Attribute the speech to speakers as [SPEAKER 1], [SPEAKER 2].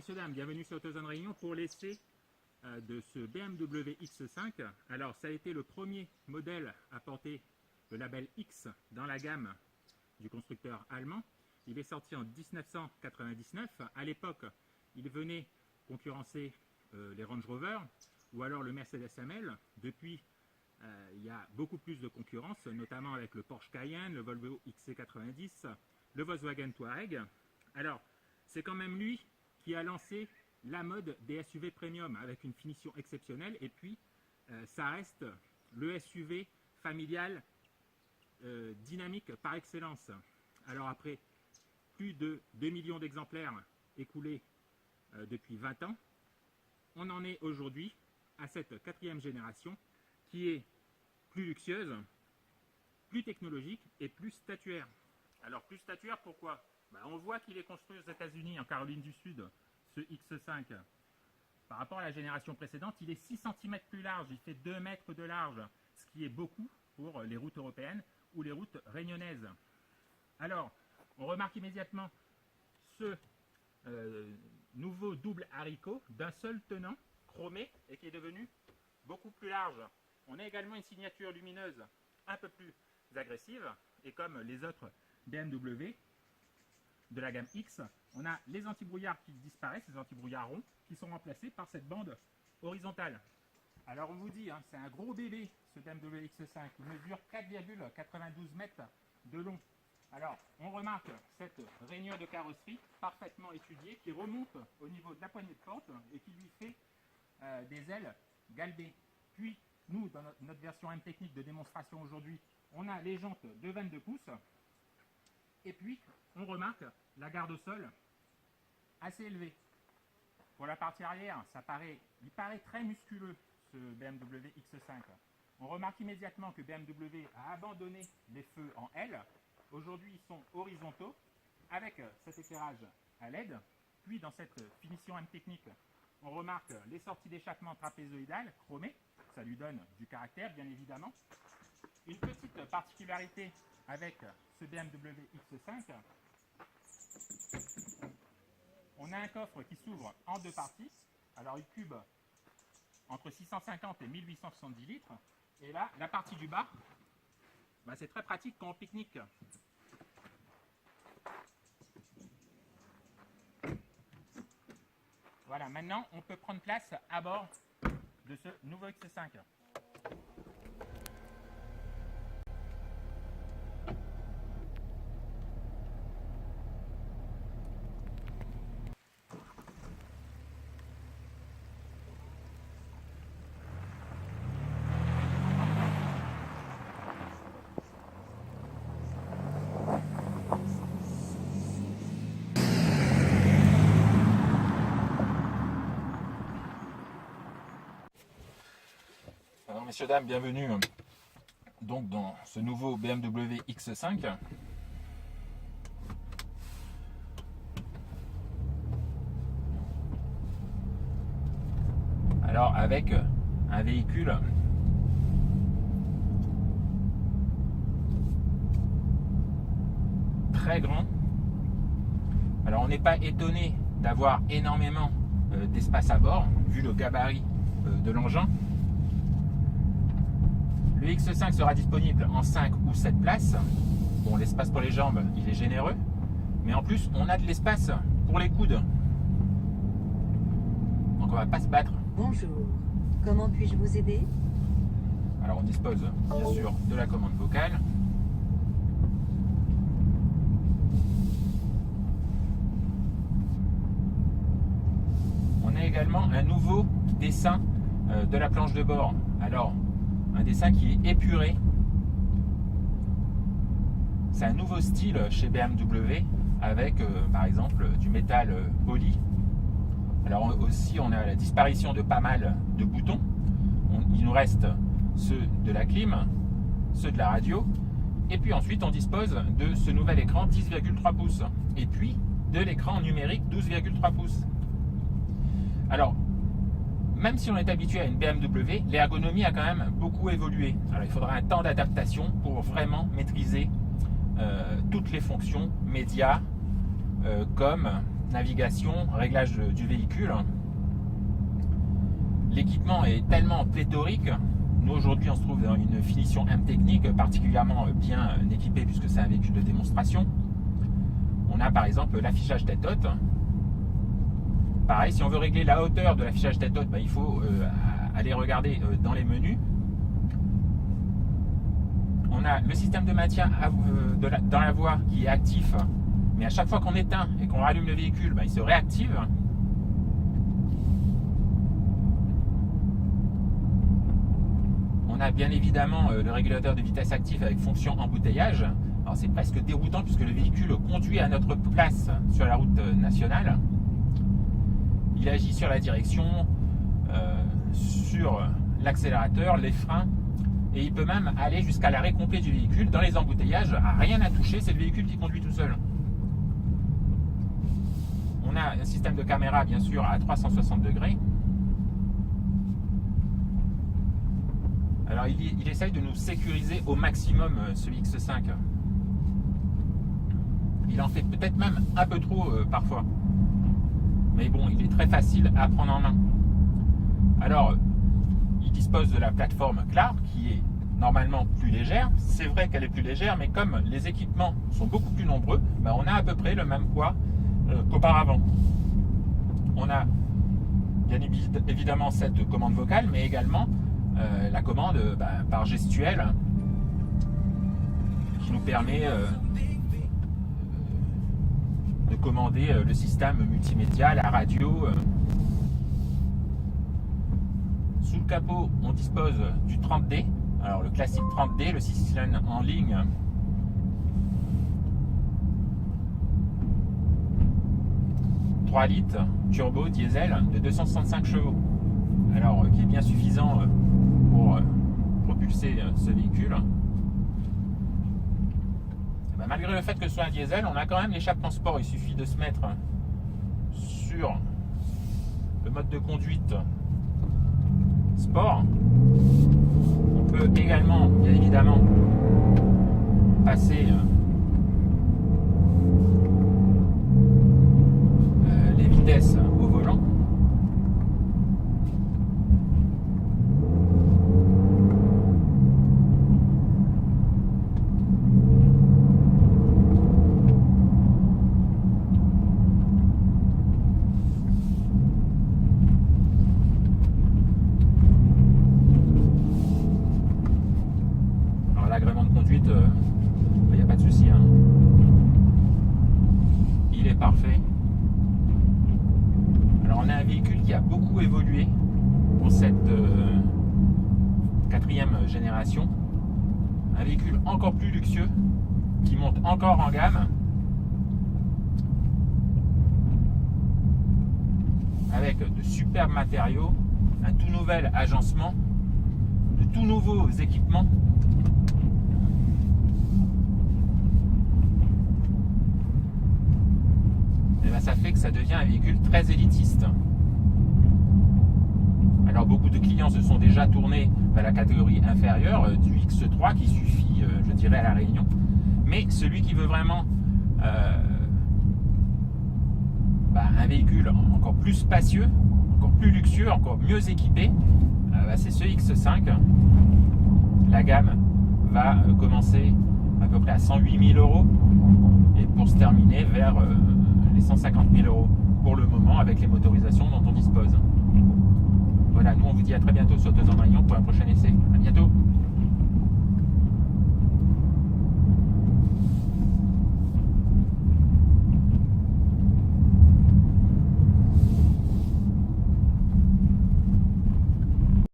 [SPEAKER 1] messieurs, dames, bienvenue sur AutoZone Réunion pour l'essai de ce BMW X5. Alors, ça a été le premier modèle à porter le label X dans la gamme du constructeur allemand. Il est sorti en 1999. À l'époque, il venait concurrencer les Range Rover ou alors le Mercedes AML. Depuis, il y a beaucoup plus de concurrence, notamment avec le Porsche Cayenne, le Volvo XC90, le Volkswagen Touareg. Alors, c'est quand même lui qui a lancé la mode des SUV premium avec une finition exceptionnelle. Et puis, ça reste le SUV familial dynamique par excellence. Alors après plus de 2 millions d'exemplaires écoulés depuis 20 ans, on en est aujourd'hui à cette quatrième génération qui est plus luxueuse, plus technologique et plus statuaire. Alors plus statuaire, pourquoi? On voit qu'il est construit aux États-Unis, en Caroline du Sud, ce X5. Par rapport à la génération précédente, il est 6 cm plus large, il fait 2 mètres de large, ce qui est beaucoup pour les routes européennes ou les routes réunionnaises. Alors, on remarque immédiatement ce nouveau double haricot d'un seul tenant chromé et qui est devenu beaucoup plus large. On a également une signature lumineuse un peu plus agressive et comme les autres BMW de la gamme X, on a les antibrouillards qui disparaissent, les antibrouillards ronds, qui sont remplacés par cette bande horizontale. Alors on vous dit, c'est un gros bébé ce BMW X5, il mesure 4,92 mètres de long. Alors on remarque cette rainure de carrosserie parfaitement étudiée qui remonte au niveau de la poignée de porte et qui lui fait des ailes galbées. Puis nous, dans notre version M technique de démonstration aujourd'hui, on a les jantes de 22 pouces. Et puis, on remarque la garde au sol assez élevée. Pour la partie arrière, il paraît très musculeux ce BMW X5. On remarque immédiatement que BMW a abandonné les feux en L. Aujourd'hui, ils sont horizontaux avec cet éclairage à LED. Puis, dans cette finition M technique, on remarque les sorties d'échappement trapézoïdales chromées. Ça lui donne du caractère, bien évidemment. Une petite particularité avec ce BMW X5, on a un coffre qui s'ouvre en deux parties. Alors il cube entre 650 et 1870 litres. Et là, la partie du bas, c'est très pratique quand on pique-nique. Voilà, maintenant on peut prendre place à bord de ce nouveau X5. Alors messieurs, dames, bienvenue donc dans ce nouveau BMW X5. Alors avec un véhicule très grand. Alors on n'est pas étonné d'avoir énormément d'espace à bord vu le gabarit de l'engin. Le X5 sera disponible en 5 ou 7 places. Bon, l'espace pour les jambes, il est généreux. Mais en plus, on a de l'espace pour les coudes. Donc on ne va pas se battre.
[SPEAKER 2] Bonjour, comment puis-je vous aider?
[SPEAKER 1] Alors on dispose bien sûr de la commande vocale. On a également un nouveau dessin de la planche de bord. Alors, un dessin qui est épuré. C'est un nouveau style chez BMW avec par exemple du métal poli. Alors aussi on a la disparition de pas mal de boutons. Il nous reste ceux de la clim, ceux de la radio. Et puis ensuite on dispose de ce nouvel écran 10,3 pouces. Et puis de l'écran numérique 12,3 pouces. Alors même si on est habitué à une BMW, l'ergonomie a quand même beaucoup évolué. Alors il faudra un temps d'adaptation pour vraiment maîtriser toutes les fonctions médias comme navigation, réglage du véhicule. L'équipement est tellement pléthorique. Nous aujourd'hui on se trouve dans une finition M technique particulièrement bien équipée puisque c'est un véhicule de démonstration. On a par exemple l'affichage tête-haute. Pareil, si on veut régler la hauteur de l'affichage tête-haute, il faut aller regarder dans les menus. On a le système de maintien dans la voie qui est actif, mais à chaque fois qu'on éteint et qu'on rallume le véhicule, il se réactive. On a bien évidemment le régulateur de vitesse actif avec fonction embouteillage. Alors c'est presque déroutant puisque le véhicule conduit à notre place sur la route nationale. Il agit sur la direction, sur l'accélérateur, les freins, et il peut même aller jusqu'à l'arrêt complet du véhicule. Dans les embouteillages, rien à toucher, c'est le véhicule qui conduit tout seul. On a un système de caméra bien sûr à 360 degrés. Alors il essaye de nous sécuriser au maximum ce X5. Il en fait peut-être même un peu trop parfois. Mais bon, il est très facile à prendre en main. Alors, il dispose de la plateforme Clark qui est normalement plus légère. C'est vrai qu'elle est plus légère, mais comme les équipements sont beaucoup plus nombreux, on a à peu près le même poids qu'auparavant. On a bien évidemment cette commande vocale, mais également la commande par gestuelle qui nous permet de commander le système multimédia, la radio. Sous le capot, on dispose du 30D. Alors le classique 30D, le 6 cylindres en ligne. « 3 litres, turbo, diesel de 265 chevaux. Alors qui est bien suffisant pour propulser ce véhicule. Malgré le fait que ce soit un diesel, on a quand même l'échappement sport. Il suffit de se mettre sur le mode de conduite sport. On peut également, bien évidemment, passer les vitesses au volant. L'agrément de conduite, il n'y a pas de souci. Il est parfait. Alors on a un véhicule qui a beaucoup évolué pour cette 4e génération. Un véhicule encore plus luxueux qui monte encore en gamme avec de superbes matériaux, un tout nouvel agencement, de tout nouveaux équipements. Ça fait que ça devient un véhicule très élitiste. Alors beaucoup de clients se sont déjà tournés vers la catégorie inférieure du X3 qui suffit, je dirais, à la Réunion. Mais celui qui veut vraiment un véhicule encore plus spacieux, encore plus luxueux, encore mieux équipé, c'est ce X5. La gamme va commencer à peu près à 108 000 € et pour se terminer vers les 150 000 € pour le moment avec les motorisations dont on dispose. Voilà, nous on vous dit à très bientôt sur Autozone Réunion pour un prochain essai. À bientôt.